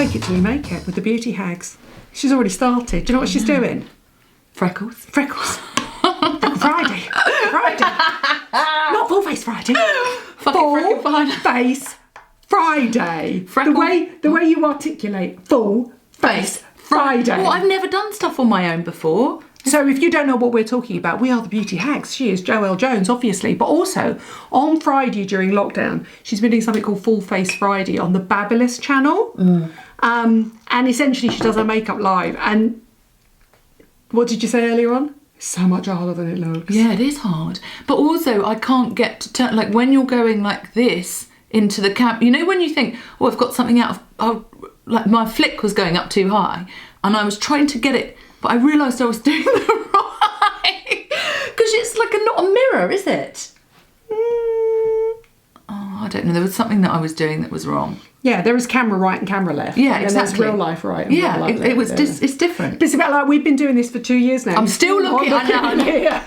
Fake it till you make it with the Beauty Hags. She's already started. Do you know what she's doing? Freckles. Freckles. Friday. Not full face Friday. Full face Friday. The way you articulate full face Friday. Well, I've never done stuff on my own before. So if you don't know what we're talking about, we are the Beauty Hags. She is Joelle Jones, obviously. But also, on Friday during lockdown, she's been doing something called Full Face Friday on the Babyless channel. And essentially, she does her makeup live. And what did you say earlier on? It's so much harder than it looks. Yeah, it is hard. But also, I can't get to turn... Like, when you're going like this into the cam... You know when you think, oh, I've got something out of... Oh, like, my flick was going up too high. And I was trying to get it... But I realised I was doing the right... Because it's like not a mirror, is it? Oh, I don't know. There was something that I was doing that was wrong. Yeah, there is camera right and camera left. Yeah, and exactly. And there's real life right and real life left. It was it's different. But it's about like we've been doing this for 2 years now. I'm still looking. I know. Here.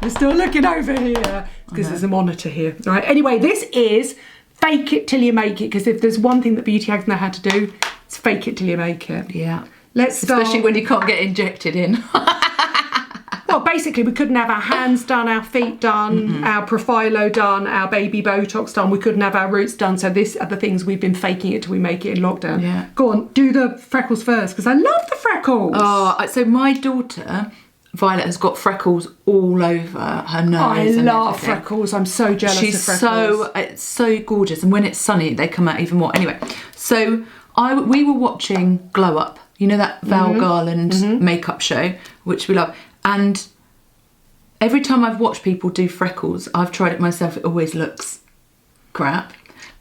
We're still looking over here because there's a monitor here. Right. Anyway, this is fake it till you make it. Because if there's one thing that Beauty Hags know how to do, it's fake it till you make it. Yeah. Let's start. Especially when you can't get injected in. Well, basically, we couldn't have our hands done, our feet done, our Profilo done, our baby Botox done. We couldn't have our roots done. So these are the things we've been faking it till we make it in lockdown. Yeah. Go on, do the freckles first, because I love the freckles. Oh, so my daughter, Violet, has got freckles all over her nose. I love freckles. I'm so jealous of freckles. It's so gorgeous. And when it's sunny, they come out even more. Anyway, so we were watching Glow Up. You know that Val Garland makeup show, which we love. And every time I've watched people do freckles, I've tried it myself, it always looks crap.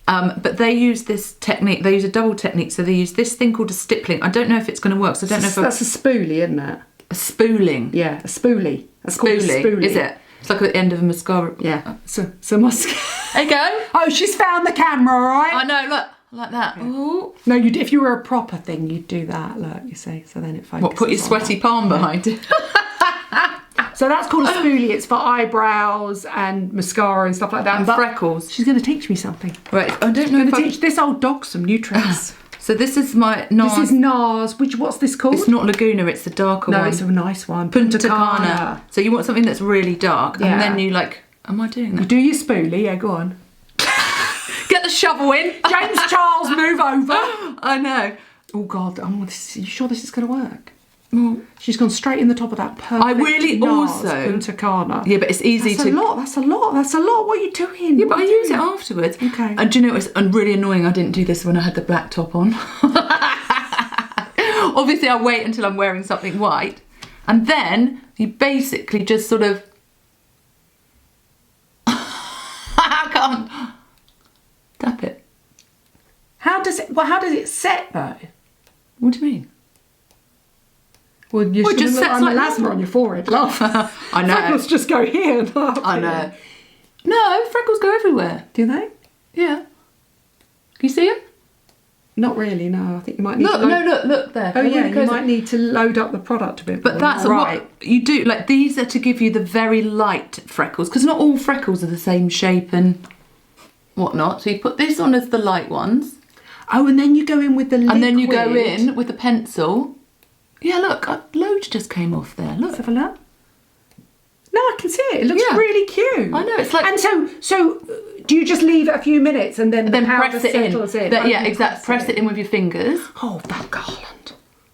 But they use this technique, they use a double technique, so they use this thing called a stippling. I don't know if it's going to work, so I don't know if... That's a spoolie, isn't it? A spooling. Yeah, a spoolie. That's called a spoolie. Is it? It's like at the end of a mascara. Yeah, so mascara. There you go. Oh, she's found the camera, right? I know, look. Like that. Yeah. Ooh. No, if you were a proper thing, you'd do that, look, you see. So then it focuses. What, put your sweaty palm behind it? So that's called a spoolie. It's for eyebrows and mascara and stuff like that. And freckles. She's going to teach me something. Right, I don't know. She's going to teach this old dog some new tricks. So this is my NARS. This is NARS. What's this called? It's not Laguna, it's the darker one. No, it's a nice one. Punta Cana. So you want something that's really dark, and then you like, am I doing that? You do your spoolie, yeah, go on. Get the shovel in. James Charles, move over. I know. Oh God, are you sure this is going to work? Well, she's gone straight in the top of that perfect I really NARS, also... Punta Cana. Yeah, but it's easy That's a lot. That's a lot. What are you doing? Yeah, but I use it afterwards. Okay. And do you know, it's really annoying I didn't do this when I had the black top on. Obviously, I wait until I'm wearing something white. And then you basically just sort of... I can't... Tap it. How does it set though? What do you mean? Well, you should just look sets like like melasma on your forehead, love. I know. Freckles just go here and up. I know. No, freckles go everywhere. Do they? Yeah. Can you see them? Not really, no. I think you might need to look there. Oh yeah, you might need to load up the product a bit more. But that's right. What you do. Like, these are to give you the very light freckles, because not all freckles are the same shape and whatnot. So you put this on as the light ones. Oh, and then you go in with the liquid. And then you go in with the pencil. Yeah, look, loads just came off there. Look. Let's have a look. No, I can see it. It looks really cute. I know, it's like... And so do you just leave it a few minutes and then the powder press it settles in? Yeah, exactly. Press it in with your fingers. Oh, Val Garland.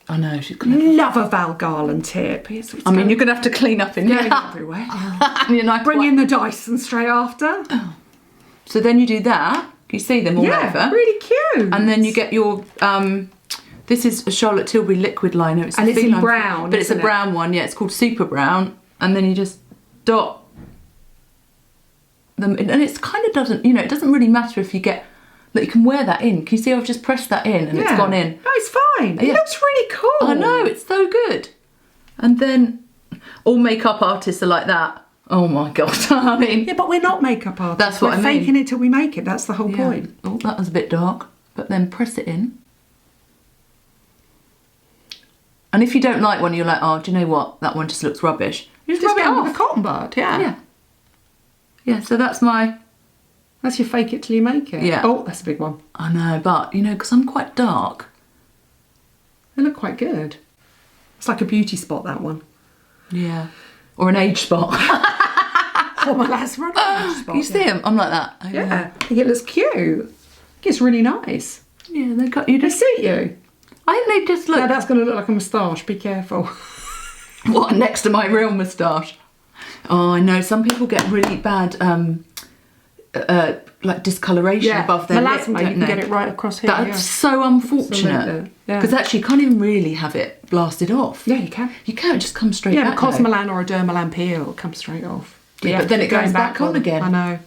I know, she's gonna... Love a Val Garland tip. I mean, you're going to have to clean up in here. Everywhere. Bring in the Dyson straight after. Oh. So then you do that. You see them all over. Yeah, really cute. And then you get your... this is a Charlotte Tilbury liquid liner. It's in brown, but it's a brown one. Yeah, it's called Super Brown. And then you just dot them. And it's kind of doesn't... You know, it doesn't really matter if you get... Look, you can wear that in. Can you see I've just pressed that in and it's gone in? No, it's fine. It looks really cool. I know, it's so good. And then all makeup artists are like that. Oh my God. I mean... Yeah, but we're not makeup artists. That's what I mean. We're faking it till we make it. That's the whole point. Oh, that was a bit dark. But then press it in. And if you don't like one, you're like, oh, do you know what? That one just looks rubbish. You just rub it off with a cotton bud, Yeah, so that's my... That's your fake it till you make it. Yeah. Oh, that's a big one. I know, but, you know, because I'm quite dark, They look quite good. It's like a beauty spot, that one. Yeah. Or an age spot. Oh, my lads, we're on an age spot. You see them? I'm like that. Yeah. I think it looks cute. I think it's really nice. Yeah, they got you. They suit you. I think they just look... Now that's going to look like a moustache. Be careful. What, next to my real moustache? Oh, I know. Some people get really bad, like discoloration above their lip, melasma, don't you can they? get it right across here. That's so unfortunate. Absolutely, yeah. Because actually you can't even really have it blasted off. Yeah, you can. You can't just come straight Yeah, back. a Cosmolan or a Dermalan peel will come straight off. Yeah, but then it goes back on again. I know.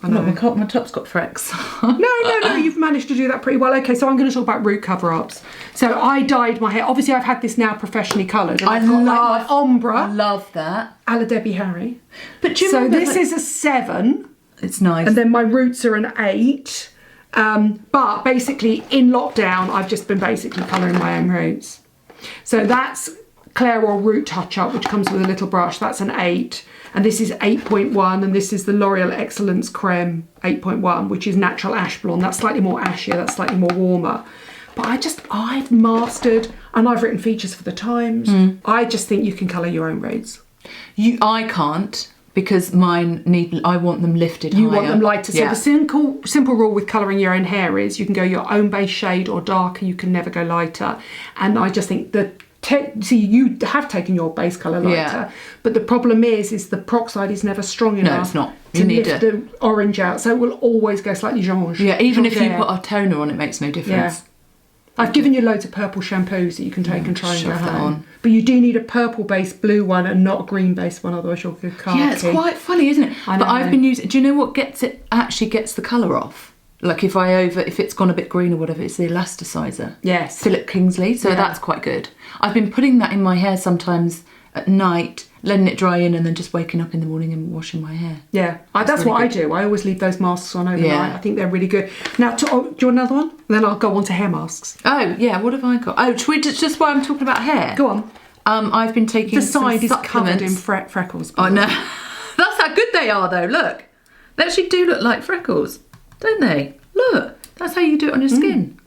Look, my top's got frecks. No, you've managed to do that pretty well. Okay, so I'm going to talk about root cover-ups. So I dyed my hair. Obviously, I've had this now professionally coloured. I I've got, love like, my ombre. I love that. A la Debbie Harry. But do you so remember this is a 7. It's nice. And then my roots are an 8. But basically, in lockdown, I've just been basically colouring my own roots. So that's Claire or Root Touch Up, which comes with a little brush. That's an 8. And this is 8.1, and this is the L'Oreal Excellence Creme 8.1, which is natural ash blonde. That's slightly more ashier, that's slightly more warmer. But I've mastered, and I've written features for the Times. I just think you can colour your own roots. I can't, because mine I want them lifted higher. You want them lighter. So Yeah. the simple rule with colouring your own hair is you can go your own base shade or darker, you can never go lighter. And I just think that you have taken your base colour lighter, but the problem is the peroxide is never strong enough. No, it's not. To lift the orange out, so it will always go slightly jaunge. Yeah, even if you put a toner on, it makes no difference. Yeah. I've given you loads of purple shampoos that you can take and try and go shove that home. on. But you do need a purple-based blue one and not a green-based one, otherwise you'll go khaki. Yeah, it's quite funny, isn't it? I know. But I've been using. Do you know what actually gets the colour off? Like if it's gone a bit green or whatever, it's the elasticizer. Yes. Philip Kingsley, so that's quite good. I've been putting that in my hair sometimes at night, letting it dry in, and then just waking up in the morning and washing my hair. Yeah, that's really what I good. do. I always leave those masks on overnight. Yeah. I think they're really good. Now, do you want another one? And then I'll go on to hair masks. Oh yeah, what have I got? Oh, should we just while I'm talking about hair? Go on. I've been taking The side is covered in supplements. freckles. Oh no, that's how good they are though. Look, they actually do look like freckles, don't they? Look, that's how you do it on your skin.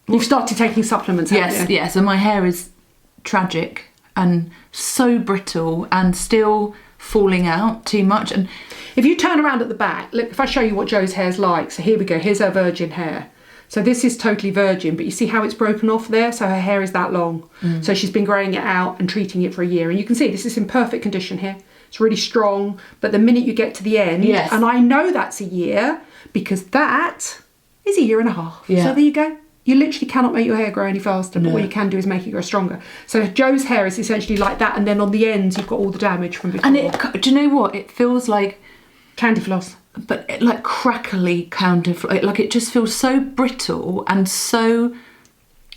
You've started taking supplements, haven't you? Yes, and my hair is tragic and so brittle and still falling out too much. And If you turn around at the back, look, if I show you what Jo's hair's like. So here we go, here's her virgin hair. So this is totally virgin, but you see how it's broken off there? So her hair is that long. So she's been growing it out and treating it for a year. And you can see this is in perfect condition here. It's really strong. But the minute you get to the end, and I know that's a year because that is a year and a half. Yeah. So there you go. You literally cannot make your hair grow any faster, but what you can do is make it grow stronger. So Jo's hair is essentially like that, and then on the ends you've got all the damage from before. And do you know what? It feels like candy floss. But like crackly like it just feels so brittle and so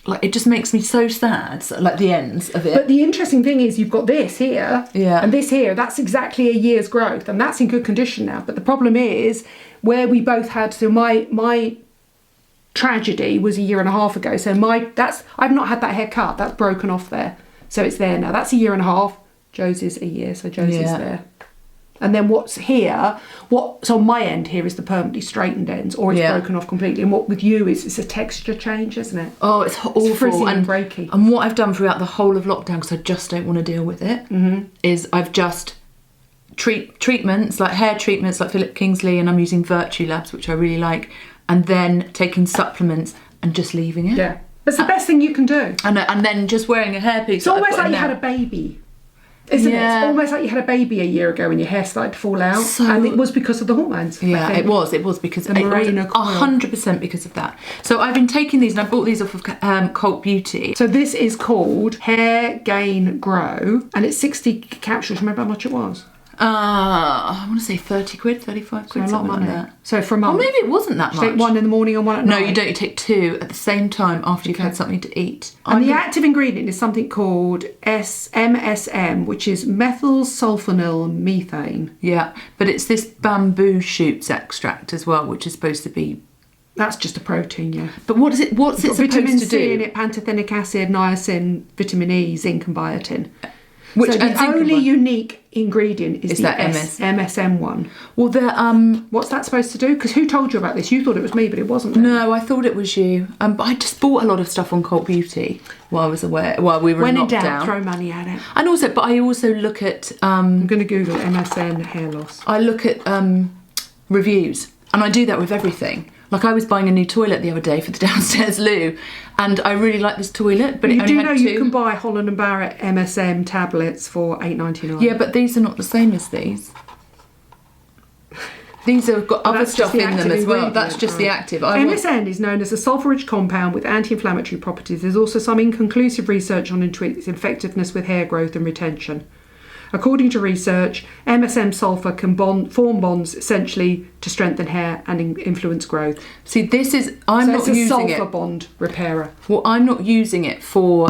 like it just makes me so sad, so, like the ends of it. But the interesting thing is you've got this here and this here. That's exactly a year's growth, and that's in good condition now. But the problem is where we both had, so my tragedy was a year and a half ago. So I've not had that hair cut. That's broken off there. So it's there now. That's a year and a half. Jo's is a year, so Jo's is there. And then what's on my end here is the permanently straightened ends, or it's broken off completely. And what with you is it's a texture change, isn't it? Oh, it's awful. Frizzy and breaky. And what I've done throughout the whole of lockdown, because I just don't want to deal with it, is I've just treatments, like hair treatments like Philip Kingsley, and I'm using Virtue Labs, which I really like, and then taking supplements and just leaving it. Yeah. That's the best thing you can do. And then just wearing a hairpiece. It's almost like you had a baby. Isn't it? It's almost like you had a baby a year ago and your hair started to fall out. And it was because of the hormones. Yeah, it was because the Mirena coil. 100% because of that. So I've been taking these, and I bought these off of Cult Beauty. So this is called Hair Gain Grow, and it's 60 capsules. Remember how much it was? I want to say 30 quid, 35 quid, So a lot of money. like that. So for a month. Or maybe it wasn't that much. Take one in the morning and one at night. No, you don't. You take 2 at the same time after you've had something to eat. And the active ingredient is something called MSM, which is methylsulfonyl methane. Yeah, but it's this bamboo shoots extract as well, which is supposed to be... That's just a protein, yeah. But what's it supposed vitamin to C do? in it, pantothenic acid, niacin, vitamin E, zinc and biotin. So the only unique ingredient is the that MSM one. Well, the what's that supposed to do? Because who told you about this? You thought it was me, but it wasn't. No, I thought it was you. But I just bought a lot of stuff on Cult Beauty while I was aware. While we were when in in doubt, lockdown. throw money at it. And also, but I also look at. I'm going to Google MSM hair loss. I look at reviews, and I do that with everything. Like I was buying a new toilet the other day for the downstairs loo, and I really like this toilet, but you it only do had know 2. you can buy Holland and Barrett MSM tablets for $8.99. Yeah, but these are not the same as these. These have got other stuff in them as well. That's just the active. MSM is known as a sulfur-rich compound with anti-inflammatory properties. There's also some inconclusive research on its effectiveness with hair growth and retention. According to research, MSM sulfur can form bonds essentially to strengthen hair and influence growth. See, this is I'm not using it. It's a sulfur bond repairer. Well, I'm not using it for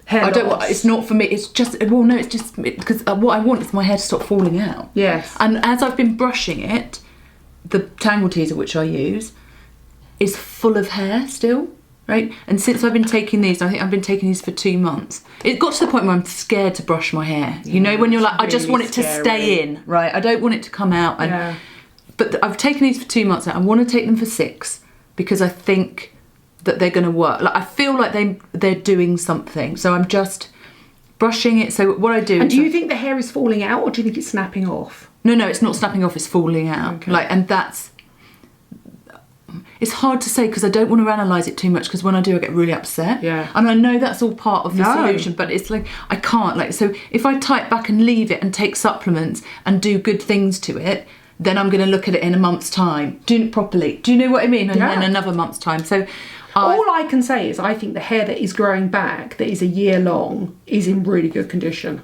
hair loss. It's not for me. It's just it's just because what I want is my hair to stop falling out. Yes. And as I've been brushing it, the Tangle Teaser, which I use, is full of hair still. Right, and since I've been taking these, I think I've been taking these for 2 months. It got to the point where I'm scared to brush my hair. You know, when you're like, I just want it to stay in, right? I don't want it to come out. And, but I've taken these for 2 months now. I want to take them for 6 because I think that they're going to work. Like I feel like they're doing something. So I'm just brushing it. So what I do. And do you think the hair is falling out, or do you think it's snapping off? No, it's not snapping off. It's falling out. Okay. And that's. It's hard to say because I don't want to analyse it too much because when I do I get really upset. Yeah. And I know that's all part of the solution, but it's like I can't so if I type back and leave it and take supplements and do good things to it, then I'm going to look at it in a month's time, do it properly. Do you know what I mean? And then another month's time. So all I can say is I think the hair that is growing back, that is a year long, is in really good condition.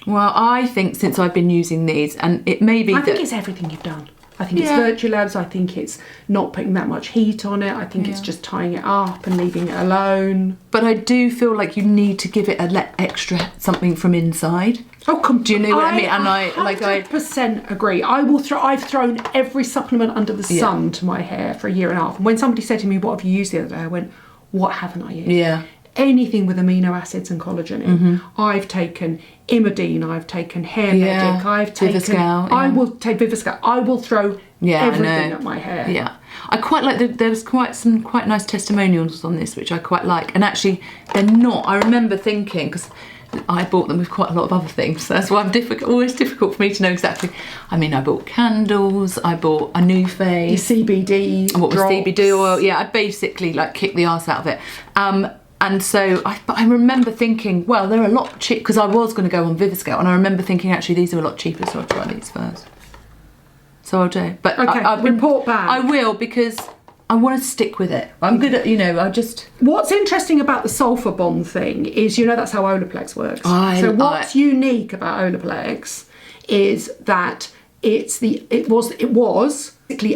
Well, I think since I've been using these, and it may be I think it's everything you've done. I think it's Virtulabs, I think it's not putting that much heat on it, I think it's just tying it up and leaving it alone. But I do feel like you need to give it a extra something from inside. Oh, come! Do you know what I mean? And I 100% agree. I've thrown every supplement under the sun to my hair for a year and a half. And when somebody said to me, "What have you used the other day?" I went, "What haven't I used?" Yeah. Anything with amino acids and collagen in. I've taken Imodine, I've taken Hair Medic, I've taken Viviscal, I will take Viviscal. I will throw everything at my hair. Yeah. I quite like there's some quite nice testimonials on this which I quite like. And actually they're not. I remember thinking, because I bought them with quite a lot of other things. So that's why always difficult for me to know exactly. I mean, I bought candles, I bought a new face. Your CBD. And what was CBD oil? Yeah, I basically kicked the arse out of it. And so I remember thinking, well, they're a lot cheap, because I was going to go on Viviscal, and I remember thinking, actually, these are a lot cheaper, so I'll try these first. So I'll do. But okay, report back. I will, because I want to stick with it. I'm good at, I just... What's interesting about the sulfur bond thing is, that's how Olaplex works. What's unique about Olaplex is that basically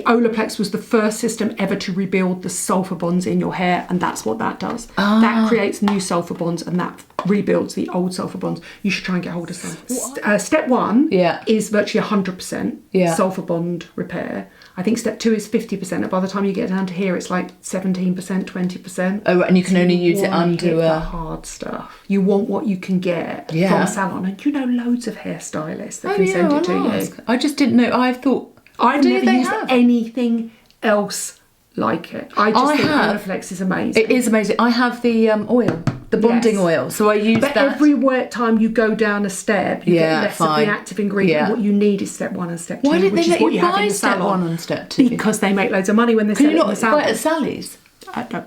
Olaplex was the first system ever to rebuild the sulfur bonds in your hair, and that's what that does. That creates new sulfur bonds, and that rebuilds the old sulfur bonds. You should try and get hold of some. Step 1 is virtually 100% sulfur bond repair. I think step 2 is 50%, and by the time you get down to here, it's like 17%, 20%. Oh, and you can only use it under the hard stuff. You want what you can get from a salon, and loads of hairstylists that can send it to you. I just didn't know. I thought I've never used anything else like it. I just think Olaplex is amazing. It is amazing. I have the oil, the bonding oil, so I use that. But every time you go down a step, you get less of the active ingredient. What you need is step 1 and step 2. Why didn't they let you buy buy step 1 and step 2? Because they make loads of money when they sell it in the salon. Can you not buy it at Sally's? I don't.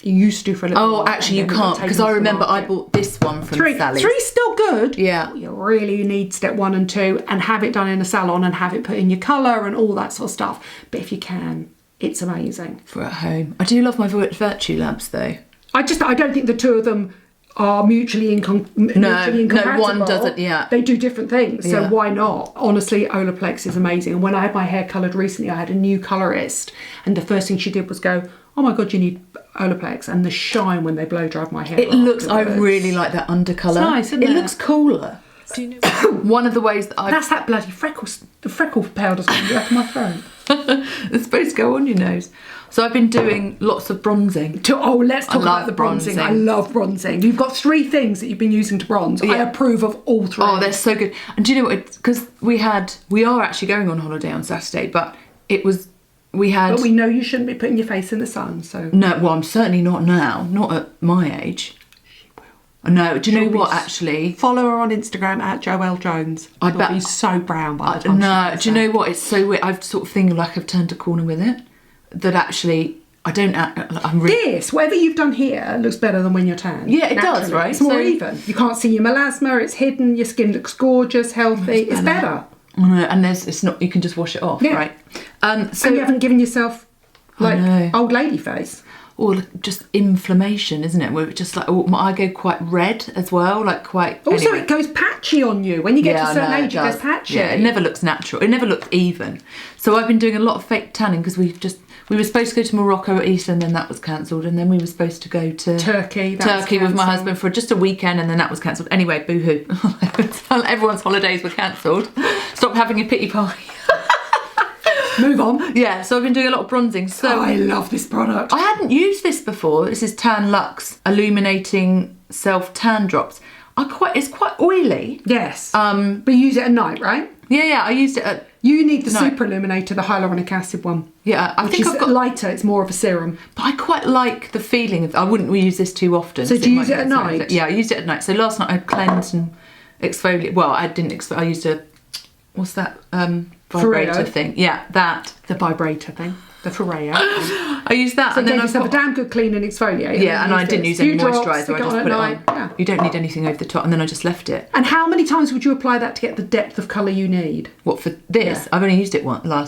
You used to for a little while. Oh, actually you can't, because I remember I bought this one from Sally's. 3's still good. Yeah. You really need step 1 and 2 and have it done in a salon and have it put in your colour and all that sort of stuff. But if you can, it's amazing. For at home. I do love my Virtulabs though. I don't think the two of them are mutually incompatible. No, one doesn't, They do different things, so why not? Honestly, Olaplex is amazing. And when I had my hair coloured recently, I had a new colourist, and the first thing she did was go, "Oh my God, you need Olaplex," and the shine when they blow dried my hair. It looks, I really like that undercolour. It's nice, isn't it? It looks cooler. Do you know one of the ways that That's that bloody freckles, the freckle powder's going to be off my throat. It's supposed to go on your nose. So I've been doing lots of bronzing. Let's talk about the bronzing. I love bronzing. You've got 3 things that you've been using to bronze. Yeah. I approve of all 3. Oh, they're so good. And do you know what? Because we are actually going on holiday on Saturday, but But we know you shouldn't be putting your face in the sun, so... No, well, I'm certainly not now. Not at my age. She will. No, do you know what, actually? Follow her on Instagram at Joelle Jones. I bet she's so brown by the time do you know what? It's so weird. I've sort of thinking like I've turned a corner with it. That actually... I'm really... whatever you've done here looks better than when you're tan. Yeah, it does, right? It's more even. You can't see your melasma, it's hidden, your skin looks gorgeous, healthy. It's better. And it's not, you can just wash it off, right? So you haven't given yourself like old lady face. Or just inflammation, isn't it? Where it's just like, I go quite red as well, like quite... Also, it goes patchy on you. When you get to a certain age, it goes patchy. Yeah, it never looks natural. It never looks even. So I've been doing a lot of fake tanning because we were supposed to go to Morocco at Easter and then that was cancelled. And then we were supposed to go to Turkey with my husband for just a weekend and then that was cancelled. Anyway, boo-hoo. Everyone's holidays were cancelled. Stop having a pity party. Move on. Yeah, so I've been doing a lot of bronzing. So I love this product. I hadn't used this before. This is Tan Luxe Illuminating Self Tan Drops. It's quite oily. Yes. But you use it at night, right? Yeah, I used it at... You need the Super Illuminator, the hyaluronic acid one. Yeah, I think I've got lighter. It's more of a serum. But I quite like the feeling of... I wouldn't use this too often. So do you use it at night? Yeah, I used it at night. So last night I cleansed and exfoliated. Well, I didn't exfoliate. I used a... What's that? Vibrator thing. Yeah, that. The vibrator thing. The Ferreo. I used that. So and then I have a damn good clean and exfoliate. Yeah, and I didn't use any moisturiser. I just put it on. Yeah. You don't need anything over the top. And then I just left it. And how many times would you apply that to get the depth of colour you need? What, for this? Yeah. I've only used it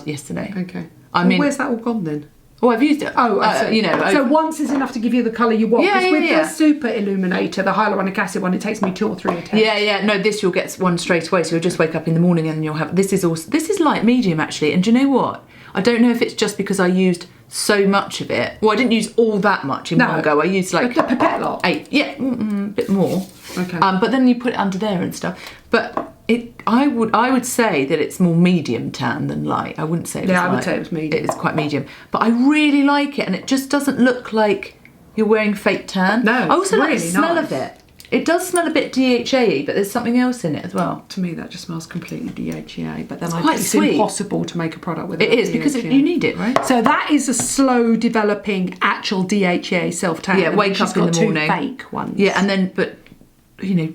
yesterday. Okay. I mean, where's that all gone then? Oh, I've used it. Oh, you know. So once is enough to give you the colour you want. Because with the Super Illuminator, the hyaluronic acid one, it takes me 2 or 3 attempts. Yeah. No, this you'll get one straight away. So you'll just wake up in the morning and you'll have... This is light medium, actually. And do you know what? I don't know if it's just because I used so much of it. Well, I didn't use all that much in one go. I used like... The pipette lot? 8. Yeah, a bit more. Okay. But then you put it under there and stuff. But... I would say that it's more medium tan than light. I wouldn't say it was light. I would say it was medium. It is quite medium. But I really like it and it just doesn't look like you're wearing fake tan. No, I also like the smell of it. It does smell a bit DHA-y, but there's something else in it as well. To me, that just smells completely DHA. But then it's impossible to make a product with it. It is, because you need it, right? So that is a slow developing actual DHA self-tan. Yeah, wake up in the morning. 2 fake ones. Yeah, and then, but, you know,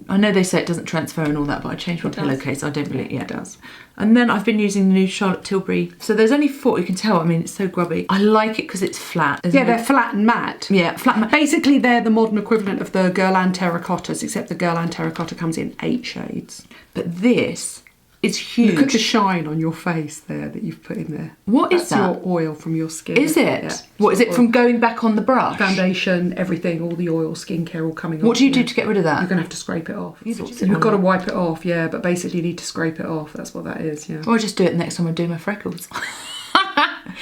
I know they say it doesn't transfer and all that, but I changed my pillowcase. I don't believe it does. And then I've been using the new Charlotte Tilbury. So there's only 4, you can tell, I mean, it's so grubby. I like it because it's flat. Yeah, they're flat and matte. Yeah, flat and matte. Basically, they're the modern equivalent of the Guerlain Terracottas, except the Guerlain Terracotta comes in 8 shades. But this is huge. Look at the shine on your face there that you've put in there. What is that? That's your oil from your skin. Is it? Yeah. What, is it from going back on the brush? Foundation, everything, all the oil, skincare all coming off. What do you do to get rid of that? You're going to have to scrape it off. You've got to wipe it off, yeah, but basically you need to scrape it off. That's what that is, yeah. Or I just do it next time I do my freckles.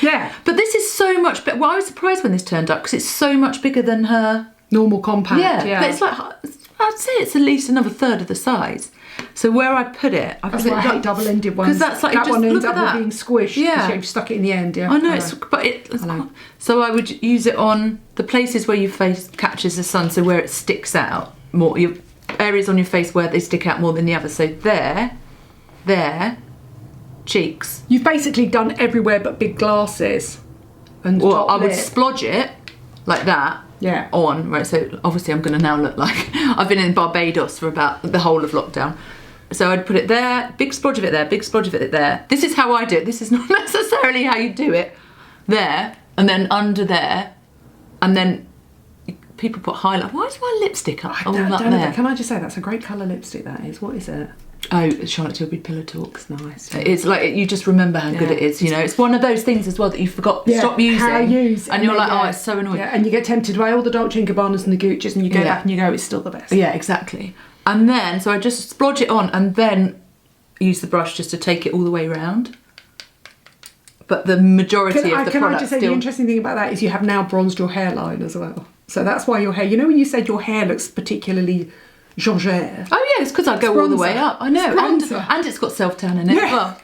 Yeah. But this is so much better. Well, I was surprised when this turned up because it's so much bigger than her... Normal compact, yeah. But it's like, I'd say it's at least another third of the size. So where I put it, I hate double-ended ones. Because that's like that one ends up being squished. Yeah, you've stuck it in the end. Yeah, I know. So I would use it on the places where your face catches the sun, so where it sticks out more. Your areas on your face where they stick out more than the others. So there, cheeks. You've basically done everywhere but big glasses. And well, I would splodge it like that. Yeah. On, right, so obviously I'm going to now look like I've been in Barbados for about the whole of lockdown. So I'd put it there, big splodge of it there, big splodge of it there. This is how I do it. This is not necessarily how you do it. There, and then under there, and then people put highlight. Why is my lipstick up? There. Can I just say that's a great colour lipstick that is. What is it? Oh, Charlotte Tilbury Pillow Talk. It's nice. Yeah. It's like, you just remember how good it is, you know. It's one of those things as well that you forgot to stop using. And you're like, oh, it's so annoying. Yeah, and you get tempted by all the Dolce & Gabbanas and the Gucci's and you go back and you go, it's still the best. Yeah, exactly. And then, so I just splodge it on and then use the brush just to take it all the way around. But the majority of the product Can I just say the interesting thing about that is you have now bronzed your hairline as well. So that's why your hair, you know when you said your hair looks particularly... Oh yeah, it's because I go all the way up. I know, and it's got self-tan in it as well.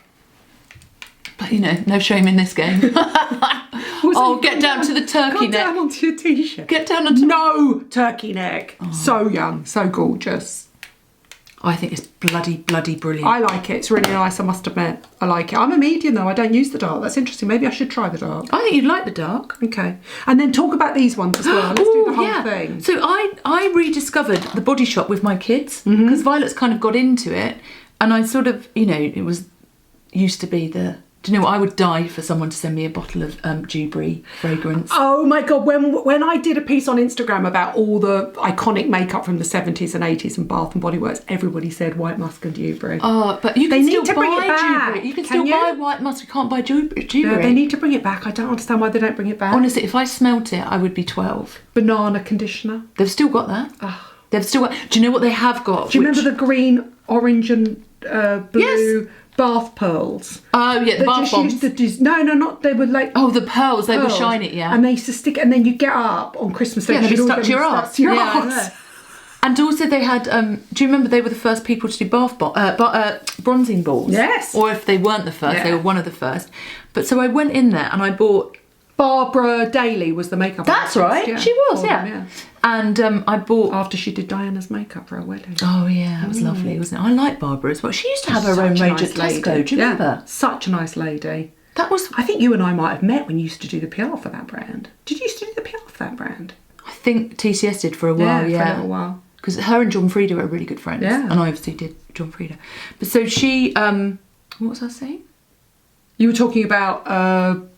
But, you know, no shame in this game. Oh, get down to the turkey neck. Get down onto your t-shirt. Get down onto... No turkey neck. Oh. So young, so gorgeous. I think it's bloody brilliant. I like it. It's really nice, I must admit. I like it. I'm a medium though. I don't use the dark. That's interesting. Maybe I should try the dark. I think you'd like the dark. Okay. And then talk about these ones as well. Let's do the whole thing. So I rediscovered the Body Shop with my kids because Violet's kind of got into it, and I sort of, you know, it was used to be the... Do you know what? I would die for someone to send me a bottle of Dewberry fragrance. Oh my God, when I did a piece on Instagram about all the iconic makeup from the 70s and 80s and Bath and Body Works, everybody said White Musk and Dewberry. Oh, but you can still buy Dewberry. You can still buy White Musk, you can't buy Dewberry. No, they need to bring it back. I don't understand why they don't bring it back. Honestly, if I smelt it, I would be 12. Banana conditioner. They've still got that. Oh. They've still got... Do you know what they have got? Do you remember the green, orange and blue... Yes. Bath pearls. Oh yeah, the bath bombs. Not they were like... Oh, the pearls, they were shiny, yeah. And they used to stick, and then you get up on Christmas Day. Yeah, they stuck to your arse. And also they had, do you remember they were the first people to do bronzing balls? Yes. Or if they weren't the first, they were one of the first. But so I went in there and I bought... Barbara Daly was the makeup artist. That's right, yeah. She was, yeah. And I bought... After she did Diana's makeup for her wedding. Oh yeah, it was lovely, wasn't it? I like Barbara as well. She used to have her own range at Tesco, do you remember? Such a nice lady. That was... I think you and I might have met when you used to do the PR for that brand. Did you used to do the PR for that brand? I think TCS did for a while, for a little while. Because her and John Frieda are really good friends. Yeah. And I obviously did John Frieda. But so she... what was I saying? You were talking about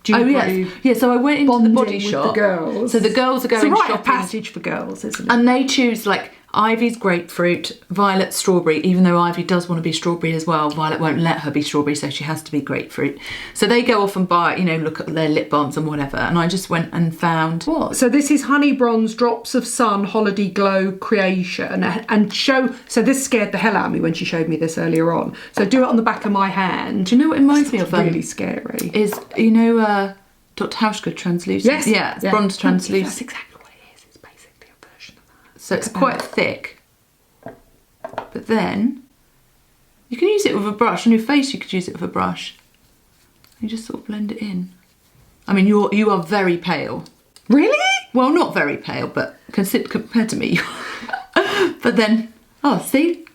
Dewberry. Oh yes, yeah. So I went into the Body Shop. With the girls. So the girls are going it's a rite shopping. of passage for girls, isn't it? And they choose like Ivy's grapefruit, Violet strawberry. Even though Ivy does want to be strawberry as well, Violet won't let her be strawberry, so she has to be grapefruit. So they go off and buy, you know, look at their lip balms and whatever. And I just went and found what. So this is Honey Bronze Drops of Sun Holiday Glow Creation, and show. So this scared the hell out of me when she showed me this earlier on. So do it on the back of my hand. Do you know what it reminds me of? Really scary. Is, you know, Dr. Hauschka translucent. Yes. Yeah, it's bronze translucent. That's exactly what it is. It's basically a version of that. So it's quite thick. But then you can use it with a brush. On your face you could use it with a brush. You just sort of blend it in. I mean, you are very pale. Really? Well, not very pale, but compared to me. But then, oh, see?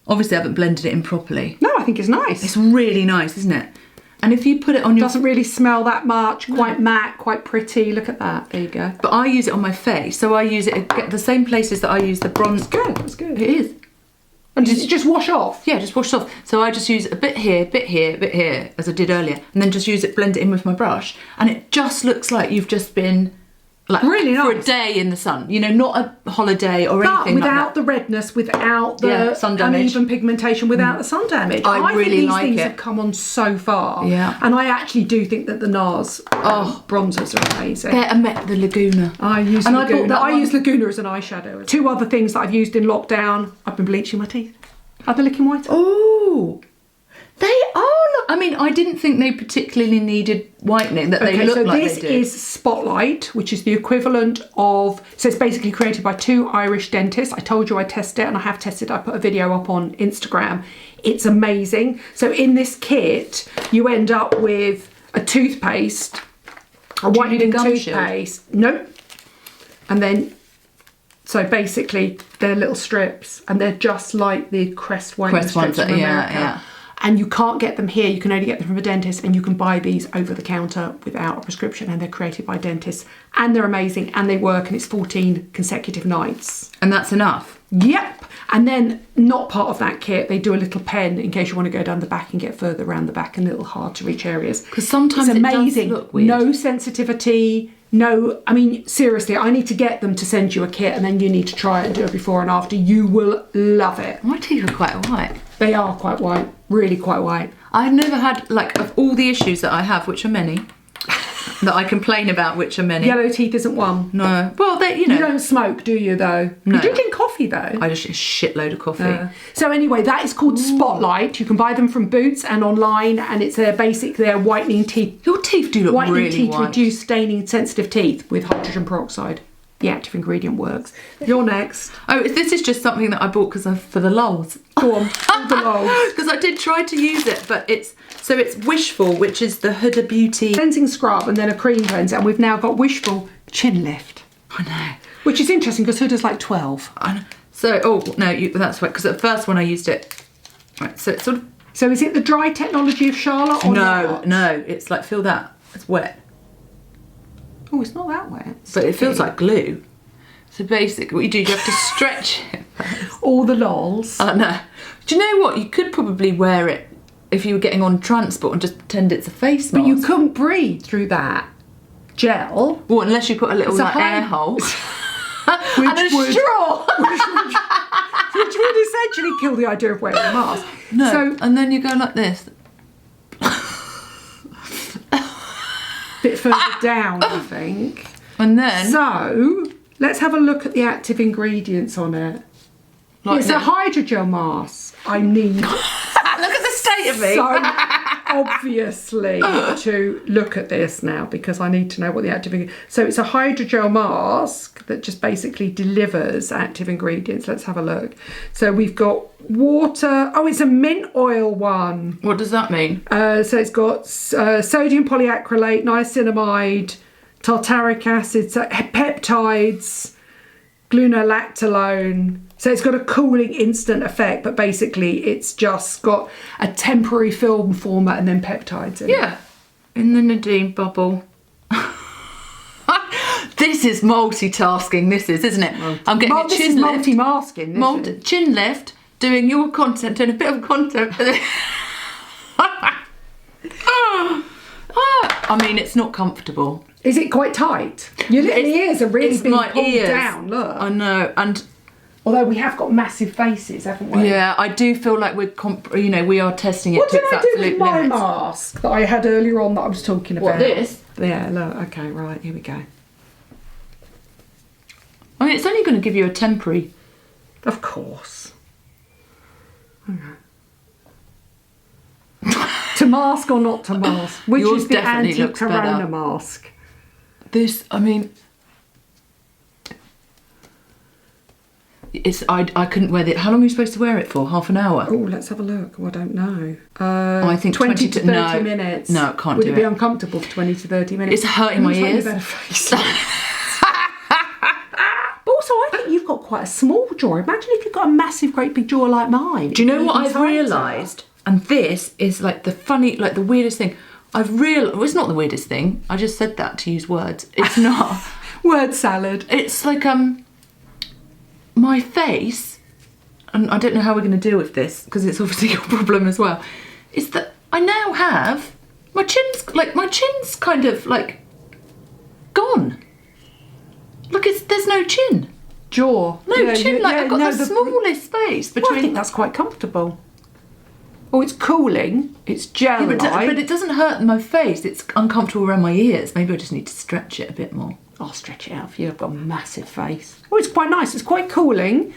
Obviously I haven't blended it in properly. No, I think it's nice. It's really nice, isn't it? And if you put it on your... Doesn't really smell that much, quite matte, quite pretty. Look at that, there you go. But I use it on my face, so I use it at the same places that I use the bronze. It's good, it's good. It is. And does it just wash off? Yeah, just wash off. So I just use a bit here, bit here, bit here, as I did earlier, and then just use it, blend it in with my brush, and it just looks like you've just been... like really nice. For a day in the sun, you know, not a holiday or anything like that. But without the redness, without the sun damage, uneven pigmentation, without the sun damage. I really think like these things it. have come on so far. Yeah. And I actually do think that the NARS bronzers are amazing. The Laguna. I use Laguna. I use Laguna as an eyeshadow. Two other things that I've used in lockdown. I've been bleaching my teeth. Are they looking whiter? Oh. They are. I mean, I didn't think they particularly needed whitening, that they look like they do. So this is Spotlight, which is the equivalent of... So it's basically created by two Irish dentists. I told you I tested it, and I have tested it. I put a video up on Instagram. It's amazing. So in this kit, you end up with a toothpaste, a whitening toothpaste. Nope. And then... So basically, they're little strips, and they're just like the Crest whitening strips from America. Yeah. And you can't get them here. You can only get them from a dentist, and you can buy these over the counter without a prescription, and they're created by dentists, and they're amazing, and they work, and it's 14 consecutive nights. And that's enough? Yep. And then, not part of that kit, they do a little pen in case you want to go down the back and get further around the back in little hard to reach areas. Because sometimes it's amazing. It does look weird. No sensitivity. No, I mean, seriously, I need to get them to send you a kit, and then you need to try it and do a before and after. You will love it. My teeth are quite white. They are quite white, really quite white. I've never had, like, of all the issues that I have, which are many, that I complain about, which are many. Yellow teeth isn't one. No. Well, they, you know. You don't smoke, do you, though? No. You do drink coffee, though. I just eat a shitload of coffee. So anyway, that is called Spotlight. You can buy them from Boots and online, and it's their whitening teeth. Your teeth do look really white. Whitening teeth reduce staining sensitive teeth with hydrogen peroxide. the active ingredient works. You're next. Oh, this is just something that I bought for the lols. Go on, for the lols. Because I did try to use it, but it's Wishful, which is the Huda Beauty cleansing scrub and then a cream cleanser, and we've now got Wishful Chin Lift. I know. Which is interesting because Huda's like 12. I know. So, oh no, that's right. Because at first when I used it, right. So it's sort of. So is it the dry technology of Charlotte or not? No. It's like, feel that. It's wet. Oh, it's not that wet. But it feels like glue. So basically what you do, you have to stretch it. All the lols. No. Do you know what? You could probably wear it if you were getting on transport and just pretend it's a face mask. But you couldn't breathe through that gel. Well, unless you put a little air hole. And a straw. Which would essentially kill the idea of wearing a mask. No. So, and then you go like this. bit further down, I think. And then. So, let's have a look at the active ingredients on it. Like it's a hydrogel mask. I need. Look at the state of me. So obviously to look at this now because I need to know what the active ingredients. So it's a hydrogel mask that just basically delivers active ingredients. Let's have a look. So we've got water. Oh, it's a mint oil one. What does that mean? So it's got sodium polyacrylate, niacinamide, tartaric acid, peptides, gluconolactone. So it's got a cooling instant effect, but basically it's just got a temporary film former and then peptides in it. Yeah, in the Nadine bubble. This is multitasking, this is, isn't it? I'm getting a chin lift. This is multi-masking. Chin lift, doing your content, doing a bit of content for this. I mean, it's not comfortable. Is it quite tight? Your little ears are really being pulled down, look. I know, and... Although we have got massive faces, haven't we? Yeah, I do feel like we are testing it to its absolute limits. What did I do with my mask that I had earlier on that I was talking about? What, this? Yeah, look, okay, right, here we go. I mean, it's only going to give you a temporary... Of course. Okay. To mask or not to mask? Which Yours is the definitely looks anti-corona better. mask? This, I mean... I couldn't wear it. How long are you supposed to wear it for? Half an hour? Oh, let's have a look. Oh, I don't know. I think 20 to 30 minutes. No, it can't Would do it be uncomfortable for 20 to 30 minutes? It's hurting my ears. But also, I think you've got quite a small jaw. Imagine if you've got a massive, great big jaw like mine. Do you know what I've realised? And this is like the weirdest thing. Well, it's not the weirdest thing. I just said that to use words. It's not. Word salad. It's like, my face, and I don't know how we're going to deal with this because it's obviously your problem as well, is that I now have my chin's kind of like gone. Look, there's no chin. Jaw. No chin, I've got the smallest space between. Well, I think that's quite comfortable. Oh, it's cooling. It's gel-like. Yeah, but it doesn't hurt my face. It's uncomfortable around my ears. Maybe I just need to stretch it a bit more. I'll stretch it out for you. I've got a massive face. Oh, it's quite nice. It's quite cooling.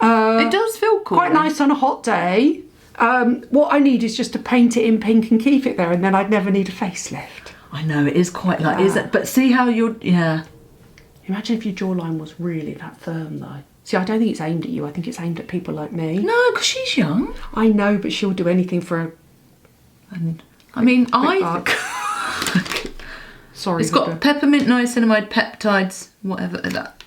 It does feel cool. Quite nice on a hot day. What I need is just to paint it in pink and keep it there, and then I'd never need a facelift. I know, it is quite like, is it? But see how you're, yeah. Imagine if your jawline was really that firm, though. See, I don't think it's aimed at you. I think it's aimed at people like me. No, because she's young. I know, but she'll do anything for a... Sorry. It's got peppermint, niacinamide, peptides, whatever that.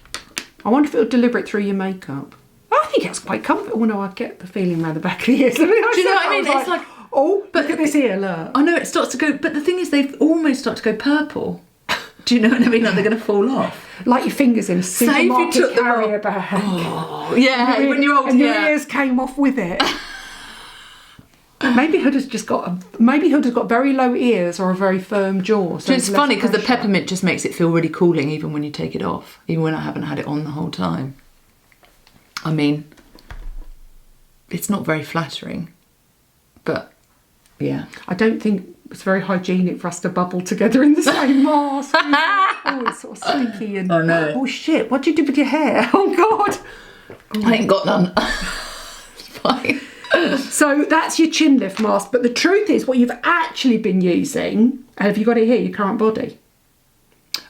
I wonder if it'll deliver it through your makeup. I think it's quite comfortable. No, I get the feeling around the back of the ears. Do you know what I mean? It's like, oh, but look at this here, look. I know it starts to go, but the thing is, they've almost started to go purple. Do you know what I mean? Like they're going to fall off. Like your fingers in a supermarket carrier bag. Oh, yeah, when you're old, and your ears came off with it. Maybe Huda's got very low ears or a very firm jaw. So it's funny because the peppermint just makes it feel really cooling even when you take it off, even when I haven't had it on the whole time. I mean, it's not very flattering, but yeah. I don't think it's very hygienic for us to bubble together in the same mask. Oh, it's sort of slinky and... Oh no. Oh shit, what do you do with your hair? Oh God. I ain't got none. It's fine. So that's your chin lift mask, but the truth is what you've actually been using, have you got it here, your current body?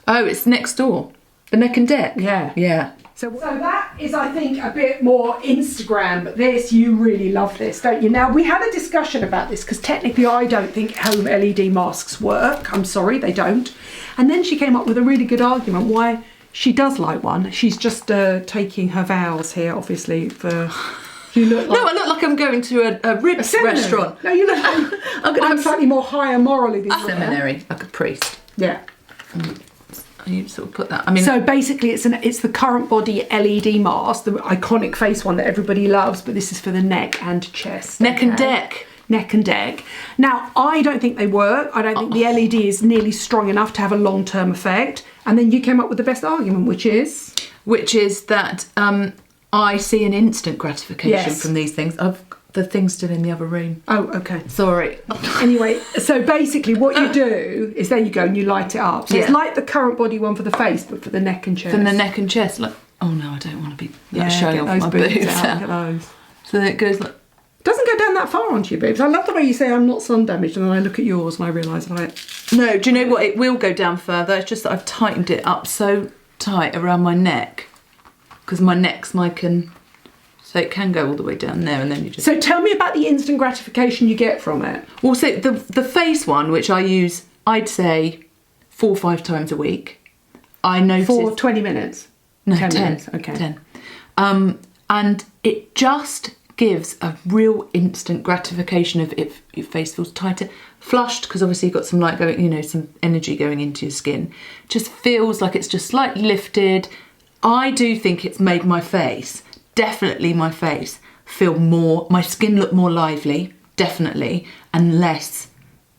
Oh, it's next door. The neck and deck? Yeah. Yeah. So that is, I think, a bit more Instagram, but this, you really love this, don't you? Now, we had a discussion about this because technically I don't think home LED masks work. I'm sorry, they don't. And then she came up with a really good argument why she does like one. She's just taking her vows here, obviously, for... You look like... No, I look like I'm going to a ribs restaurant. No, you look like... I'm slightly more higher morally than you. Seminary, like a priest. Yeah. You sort of put that. I mean, so basically, it's the current body LED mask, the iconic face one that everybody loves, but this is for the neck and chest. Neck and deck. Neck and deck. Now, I don't think they work. I don't think the LED is nearly strong enough to have a long-term effect. And then you came up with the best argument, which is that I see an instant gratification from these things. The thing's still in the other room. Oh, okay. Sorry. Anyway, so basically what you do is there you go and you light it up. So it's like the current body one for the face, but for the neck and chest. For the neck and chest. Like, oh no, I don't want to be showing off my boobs. Look at those. So it goes like... Doesn't go down that far onto your boobs. I love the way you say I'm not sun damaged, and then I look at yours and I realise No, do you know what? It will go down further. It's just that I've tightened it up so tight around my neck because my neck's so it can go all the way down there, and then you just... So tell me about the instant gratification you get from it. Well, so the face one, which I use, I'd say 4 or 5 times a week. I noticed... For 20 minutes? No, 10 10 minutes. Okay. 10. And it just gives a real instant gratification of if your face feels tighter, flushed, because obviously you've got some light going, some energy going into your skin. Just feels like it's just slightly lifted. I do think it's made my face... Definitely my face my skin look more lively, definitely, and less...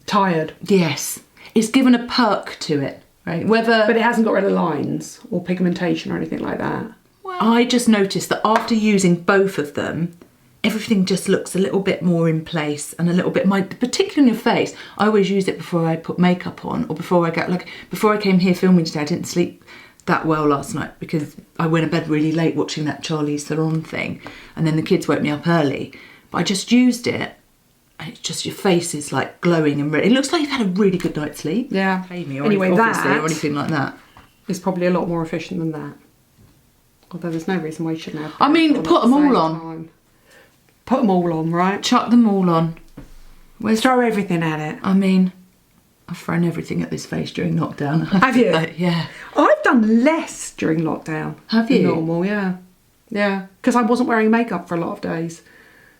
Tired. Yes. It's given a perk to it, right? But it hasn't got rid of lines or pigmentation or anything like that. Well, I just noticed that after using both of them, everything just looks a little bit more in place and a little bit... particularly in your face, I always use it before I put makeup on or before I came here filming today, I didn't sleep that well last night because I went to bed really late watching that Charlize Theron thing, and then the kids woke me up early. But I just used it, and it's just your face is like glowing and it looks like you've had a really good night's sleep. Yeah. Anyway, that or anything like that is probably a lot more efficient than that. Although there's no reason why you shouldn't have. I mean, put them all on. Put them all on, right? Chuck them all on. Throw everything at it. I mean, I've thrown everything at this face during lockdown. Have you? Yeah. I've done less during lockdown. Have you? Than normal, yeah. Yeah. Because I wasn't wearing makeup for a lot of days.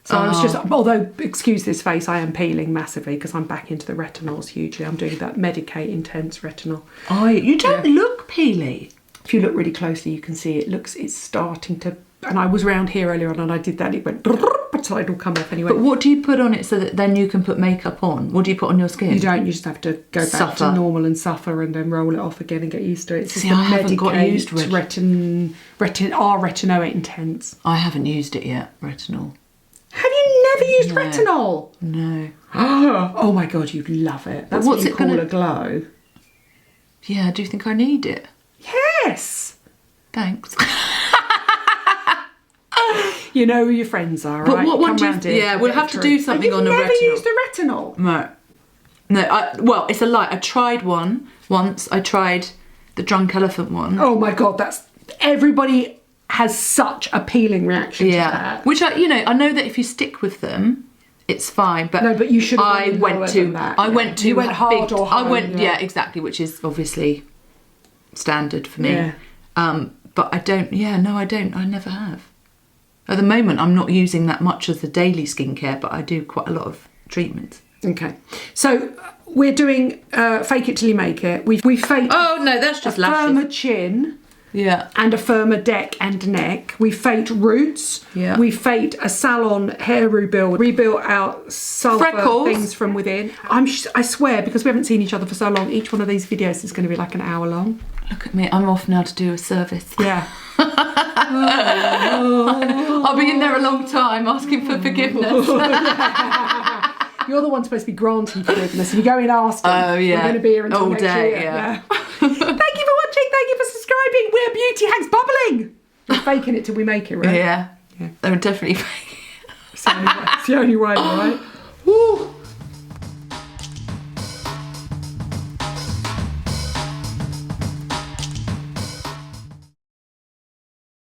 So I was just, although, excuse this face, I am peeling massively because I'm back into the retinols hugely. I'm doing that Medicate Intense retinol. Oh, you don't look peely. If you look really closely, you can see it's starting to, and I was round here earlier on and I did that, it went, so it'll come off anyway. But what do you put on it so that then you can put makeup on? What do you put on your skin? You don't, you just have to go back to normal and suffer and then roll it off again and get used to it. It's just I haven't got used to it. Retinoate Intense. I haven't used it yet, retinol. Have you never used retinol? No. Oh my God, you'd love it. That's what you call a glow. Yeah, do you think I need it? Yes. Thanks. You know who your friends are, right? But what do you... Yeah, we'll have to do something on a retinol. You've never used the retinol? No. No, well, it's a lie. I tried one once. I tried the Drunk Elephant one. Oh my God, that's... Everybody has such a peeling reaction to that. Which, I know that if you stick with them, it's fine. But no, but you should have You went hard or high. Yeah, exactly, which is obviously standard for me. Yeah. But I don't... Yeah, no, I don't. I never have. At the moment, I'm not using that much as the daily skincare, but I do quite a lot of treatments. Okay. So we're doing Fake It Till You Make It. We faked... Oh, no, that's just lashes. A firmer chin. Yeah. And a firmer deck and neck. We faked roots. Yeah. We faked a salon hair rebuild. Rebuilt our sulfur Freckles. Things from within. I swear, because we haven't seen each other for so long, each one of these videos is going to be like an hour long. Look at me. I'm off now to do a service. Yeah. I'll be in there a long time asking for forgiveness. You're the one supposed to be granting forgiveness. If you go in asking, oh, yeah. We're going to be here until all next day, year. Yeah. Thank you for watching. Thank you for subscribing. We're Beauty Hags Bubbling. We're faking it till we make it, right? Yeah. They were definitely faking it. It's the only way, right? Woo.